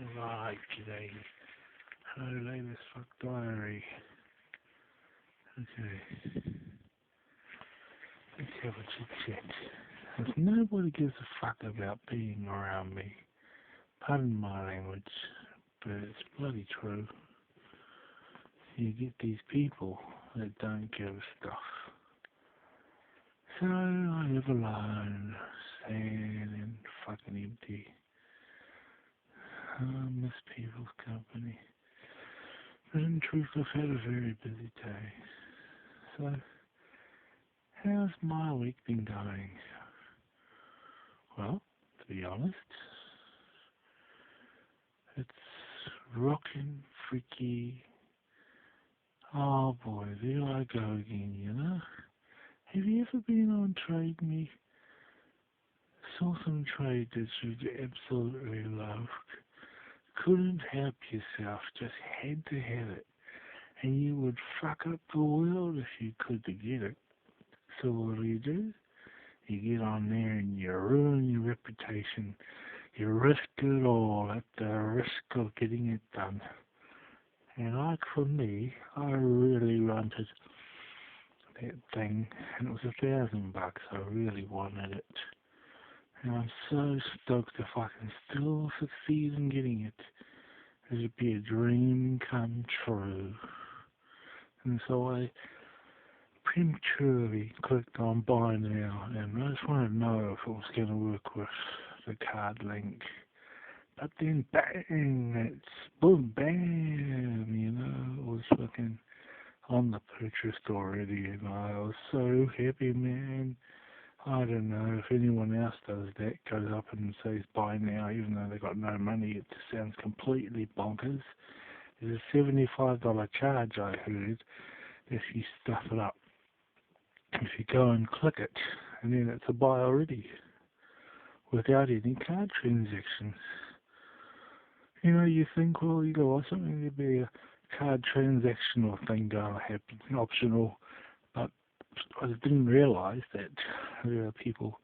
Right, g'day. Hello, latest fuck diary. Okay, let's have a chit chat. If nobody gives a fuck about being around me, pardon my language, but it's bloody true. You get these people that don't give a stuff. So I live alone, sad and fucking empty. I miss people's company. But in truth, I've had a very busy day. So, how's my week been going? Well, to be honest, it's rockin' freaky. Oh boy, there I go again, you know? Have you ever been on Trade Me? Saw some trade that you absolutely loved. Couldn't help yourself, just had to have it. And you would fuck up the world if you could to get it. So what do? You get on there and you ruin your reputation. You risk it all at the risk of getting it done. And like for me, I really wanted that thing, and it was $1,000. I really wanted it. And I'm so stoked if I can still succeed in getting it. It'd be a dream come true. And so I prematurely clicked on buy now, and I just wanted to know if it was going to work with the card link. But then bang, it's boom, bam, you know, it was fucking on the purchase already, and I was so happy, man. I don't know if anyone else does that, goes up and says buy now, even though they got no money. It just sounds completely bonkers. There's a $75 charge, I heard, if you stuff it up. If you go and click it, and then it's a buy already, without any card transactions. You know, you think, well, you know, something there'd be a card transactional thing going to happen, optional, but I didn't realise that there are people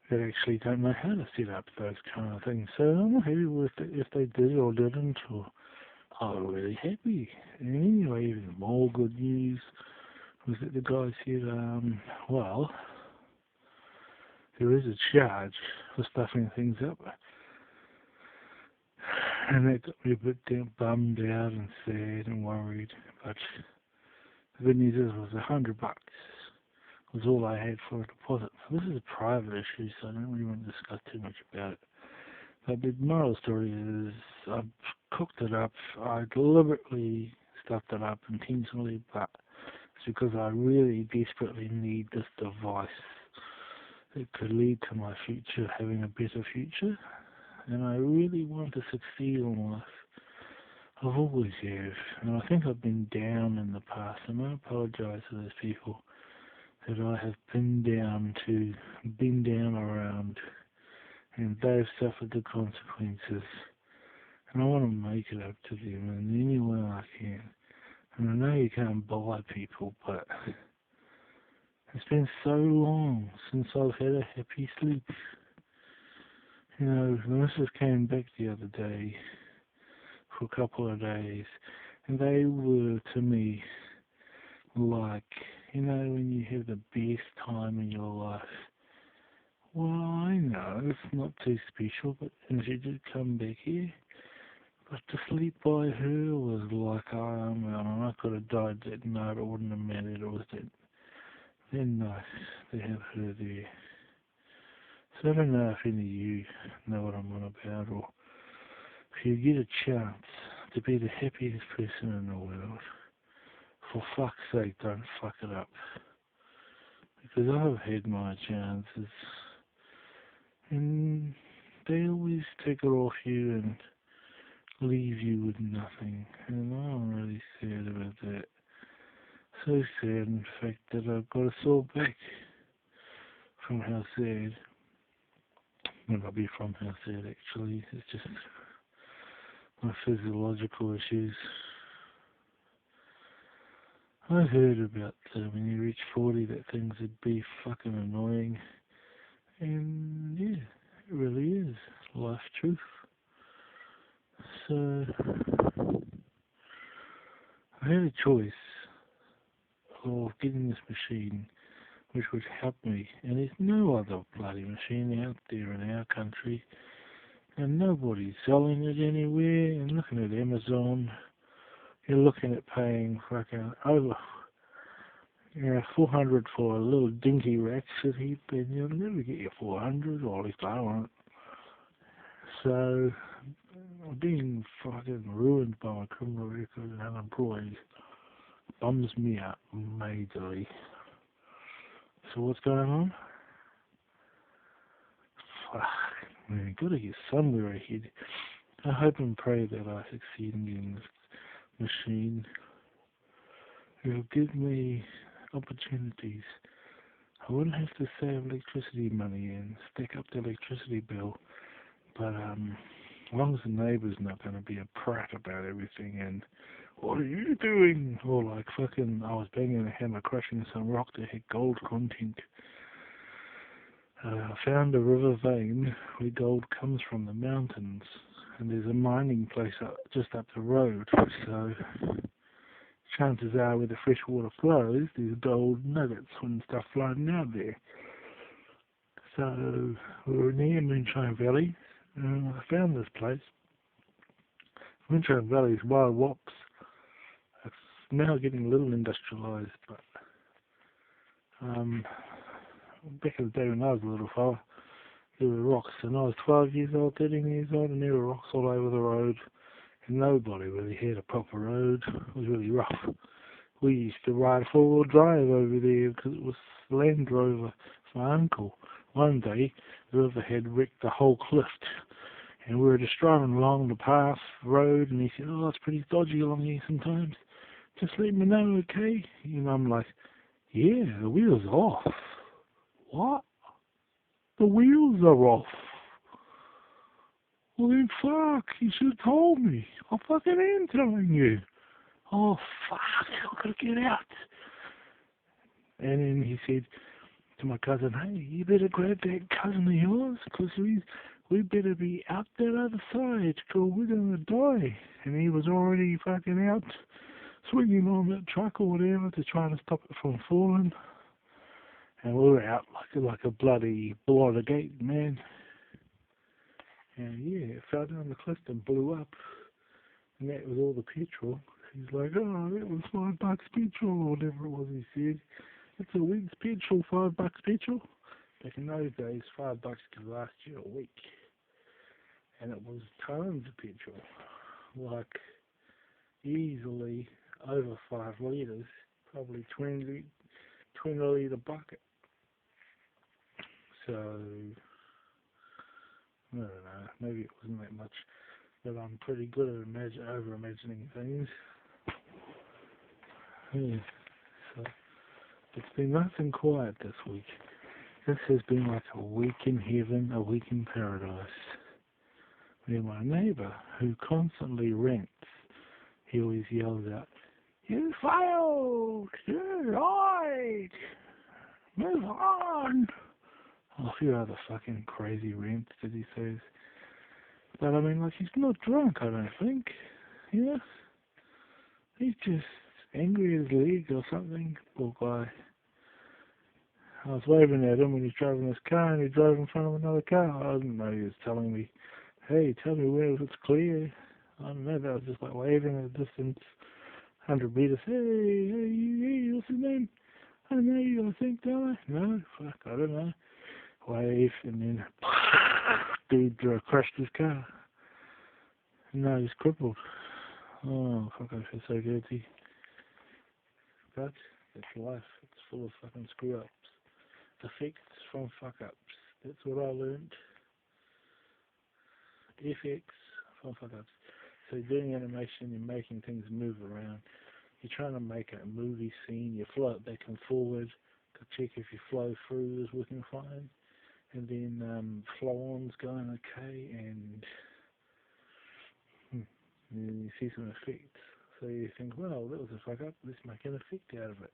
that actually don't know how to set up those kind of things. So I'm not happy with it if they did or didn't, or I was really happy. And anyway, even more good news was that the guy said, well, there is a charge for stuffing things up. And that got me a bit bummed out and sad and worried. But the good news is it was $100 was all I had for a deposit. So this is a private issue, so I don't really want to discuss too much about it. But the moral story is I cooked it up. I deliberately stuffed it up intentionally, but it's because I really desperately need this device. It could lead to my future having a better future. And I really want to succeed in life. I've always have, and I think I've been down in the past, and I apologise to those people that I have been down around, and they've suffered the consequences. And I want to make it up to them in any way I can. And I know you can't buy people, but it's been so long since I've had a happy sleep. You know, the missus came back the other day for a couple of days, and they were to me like, you know, when you have the best time in your life. Well, I know it's not too special, but and she did come back here. But to sleep by her was like, oh man, I could have died that night. It wouldn't have mattered. It was that nice to have her there. So I don't know if any of you know what I'm on about, or if you get a chance to be the happiest person in the world, for fuck's sake, don't fuck it up. Because I've had my chances, and they always take it off you and leave you with nothing. And I'm really sad about that. So sad, in fact, that I've got a sore back from how sad. Well, not be from how sad, actually. It's just my physiological issues. I heard about when you reach 40 that things would be fucking annoying. And yeah, it really is. Life truth. So, I had a choice of getting this machine which would help me, and there's no other bloody machine out there in our country, and nobody's selling it anywhere. And looking at Amazon, you're looking at paying fucking over 400 for a little dinky rack city, but you'll never get your 400, or at least I won't. So, I'm being fucking ruined by my criminal record and unemployed. Bums me out majorly. So what's going on? Fuck, man, gotta get somewhere ahead. I hope and pray that I succeed in getting this machine. It'll give me opportunities. I wouldn't have to save electricity money and stack up the electricity bill, but as long as the neighbour's not going to be a prat about everything and what are you doing? Or like fucking I was banging a hammer crushing some rock that had gold content. I found a river vein where gold comes from the mountains, and there's a mining place just up the road, so chances are where the fresh water flows, there's gold nuggets and stuff floating out there. So we were near Moonshine Valley, and I found this place. Moonshine Valley is wild wops. It's now getting a little industrialised, but back in the day when I was a little fella, there were rocks, and I was 12 years old, 13 years old, and there were rocks all over the road, and nobody really had a proper road. It was really rough. We used to ride four-wheel drive over there because it was Land Rover for my uncle. One day, the river had wrecked the whole cliff, and we were just driving along the path, road, and he said, "Oh, it's pretty dodgy along here sometimes. Just let me know, okay?" And I'm like, "Yeah, the wheel's off." "What? The wheels are off." "Well then fuck, you should have told me. I fucking am telling you." "Oh fuck, I've got to get out." And then he said to my cousin, "Hey, you better grab that cousin of yours, because we better be out that other side, because we're going to die." And he was already fucking out, swinging on that truck or whatever to try to stop it from falling. And we were out like a bloody bull at a gate, man. And yeah, it fell down the cliff and blew up. And that was all the petrol. He's like, "Oh, that was $5 petrol," or whatever it was he said. "It's a week's petrol, $5 petrol." Back in those days, $5 could last you a week. And it was tons of petrol. Like, easily over 5 litres, probably 20 litre bucket. So, I don't know, maybe it wasn't that much, but I'm pretty good at over-imagining things. Yeah, so it's been nice and quiet this week. This has been like a week in heaven, a week in paradise. Where my neighbour, who constantly rants, he always yells out, "You failed! You lied! Move on!" A few other fucking crazy rants that he says. But I mean, like, he's not drunk, I don't think. Yeah? He's just angry at his leg or something, poor guy. I was waving at him when he was driving his car, and he drove in front of another car. I didn't know he was telling me, "Hey, tell me where it's clear." I don't know, that was just like waving at a distance, 100 meters. Hey, what's his name? I don't know you, I think, don't I? No, fuck, I don't know. Wave, and then dude crashed his car. No, he's crippled. Oh, fuck, I feel so guilty. But it's life. It's full of fucking screw-ups. Effects from fuck-ups. That's what I learned. Effects from fuck-ups. So doing animation and making things move around. You're trying to make a movie scene. You flow it back and forward to check if your flow through is working fine. And then flow-on's going okay, and then you see some effects. So you think, well, that was a fuck-up. Let's make an effect out of it.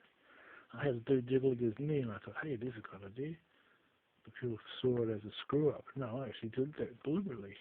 I had a dude jiggling his knee, and I thought, hey, this is a good idea. But people saw it as a screw-up. No, I actually did that deliberately.